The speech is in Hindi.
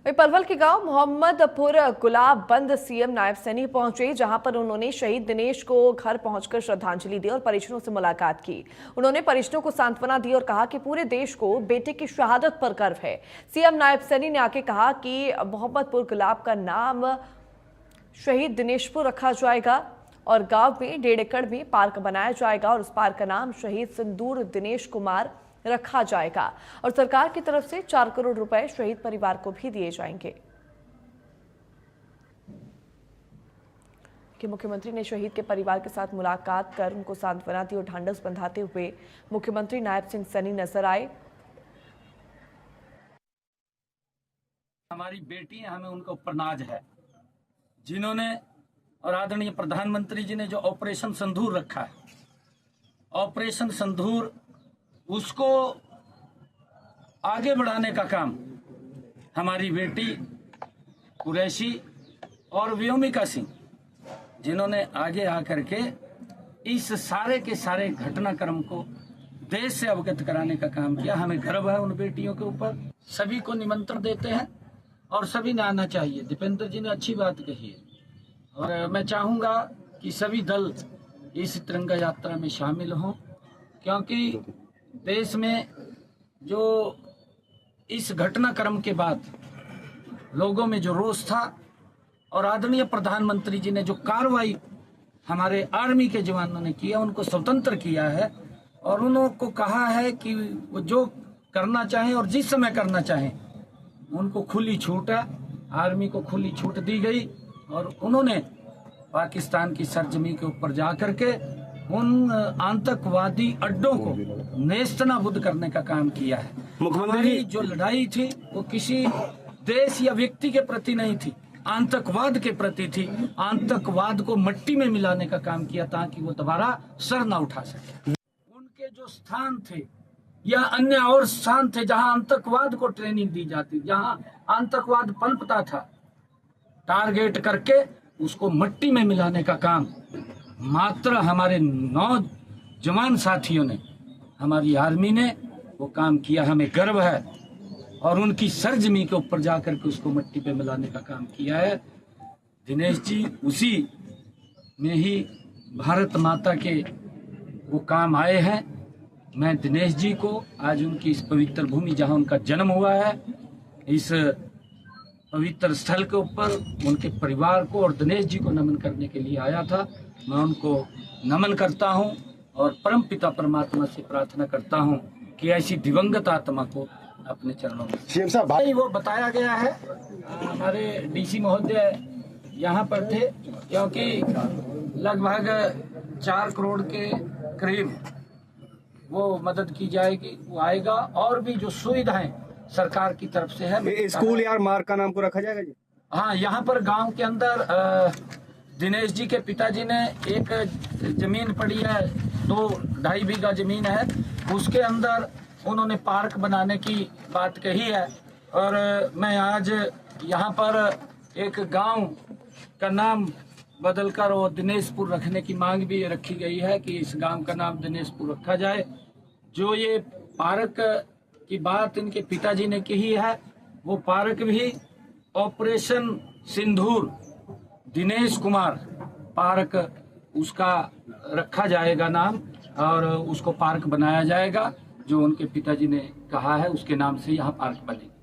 वहीं पलवल के गांव मोहम्मदपुर गुलाबबंद सीएम नायब सैनी पहुंचे, जहां पर उन्होंने शहीद दिनेश को घर पहुंचकर श्रद्धांजलि दी और परिजनों से मुलाकात की। उन्होंने परिजनों को सांत्वना दी और कहा कि पूरे देश को बेटे की शहादत पर गर्व है। सीएम नायब सैनी ने आके कहा कि मोहम्मदपुर गुलाब का नाम शहीद दिनेशपुर रखा जाएगा और गांव में 1.5 एकड़ में पार्क बनाया जाएगा और उस पार्क का नाम शहीद सिंदूर दिनेश कुमार रखा जाएगा और सरकार की तरफ से 4 करोड़ रुपए शहीद परिवार को भी दिए जाएंगे। कि मुख्यमंत्री ने शहीद के परिवार के साथ मुलाकात कर उनको सांत्वना दी और ढांढस बंधाते हुए मुख्यमंत्री नायब सिंह सैनी नजर आए। हमारी बेटी हमें उनका ऊपर नाज है, जिन्होंने और आदरणीय प्रधानमंत्री जी ने जो ऑपरेशन सिंदूर रखा है, ऑपरेशन सिंदूर उसको आगे बढ़ाने का काम हमारी बेटी कुरैशी और व्योमिका सिंह, जिन्होंने आगे आकर के इस सारे के सारे घटनाक्रम को देश से अवगत कराने का काम किया। हमें गर्व है उन बेटियों के ऊपर। सभी को निमंत्रण देते हैं और सभी ने आना चाहिए। दीपेंद्र जी ने अच्छी बात कही है और मैं चाहूँगा कि सभी दल इस तिरंगा यात्रा में शामिल हों, क्योंकि देश में जो इस घटनाक्रम के बाद लोगों में जो रोष था और आदरणीय प्रधानमंत्री जी ने जो कार्रवाई हमारे आर्मी के जवानों ने किया, उनको स्वतंत्र किया है और उनको कहा है कि वो जो करना चाहें और जिस समय करना चाहें उनको खुली छूट है। आर्मी को खुली छूट दी गई और उन्होंने पाकिस्तान की सरजमी के ऊपर जाकर के उन आतंकवादी अड्डों को नेस्तनाबूद करने का काम किया है। हमारी जो लड़ाई थी वो किसी देश या व्यक्ति के प्रति नहीं थी, आतंकवाद के प्रति थी। आतंकवाद को मिट्टी में मिलाने का काम किया ताकि वो दोबारा सर ना उठा सके। उनके जो स्थान थे या अन्य और स्थान थे जहां आतंकवाद को ट्रेनिंग दी जाती, जहां आतंकवाद पनपता था, टारगेट करके उसको मिट्टी में मिलाने का काम मात्र हमारे नौजवान साथियों ने, हमारी आर्मी ने वो काम किया। हमें गर्व है और उनकी सरजमी के ऊपर जाकर के उसको मिट्टी पे मिलाने का काम किया है। दिनेश जी उसी में ही भारत माता के वो काम आए हैं। मैं दिनेश जी को आज उनकी इस पवित्र भूमि जहां उनका जन्म हुआ है, इस पवित्र स्थल के ऊपर उनके परिवार को और दिनेश जी को नमन करने के लिए आया था। मैं उनको नमन करता हूं और परमपिता परमात्मा से प्रार्थना करता हूं कि ऐसी दिवंगत आत्मा को अपने चरणों में सीएम साहब वो बताया गया है। हमारे डीसी महोदय यहाँ पर थे, क्योंकि लगभग 4 करोड़ के करीब वो मदद की जाएगी, वो आएगा। और भी जो सुविधाएं सरकार की तरफ से है, स्कूल या मार्ग का नाम को रखा जाएगा जी। हाँ, यहाँ पर गांव के अंदर दिनेश जी के पिताजी ने एक जमीन पड़ी है, 2-2.5 बीघा जमीन है, उसके अंदर उन्होंने पार्क बनाने की बात कही है। और मैं आज यहाँ पर एक गांव का नाम बदलकर वो दिनेशपुर रखने की मांग भी रखी गई है कि इस गांव का नाम दिनेशपुर रखा जाए। जो ये पार्क की बात इनके पिताजी ने कही है, वो पार्क भी ऑपरेशन सिंदूर दिनेश कुमार पार्क उसका रखा जाएगा नाम, और उसको पार्क बनाया जाएगा। जो उनके पिताजी ने कहा है उसके नाम से यहाँ पार्क बनेगा।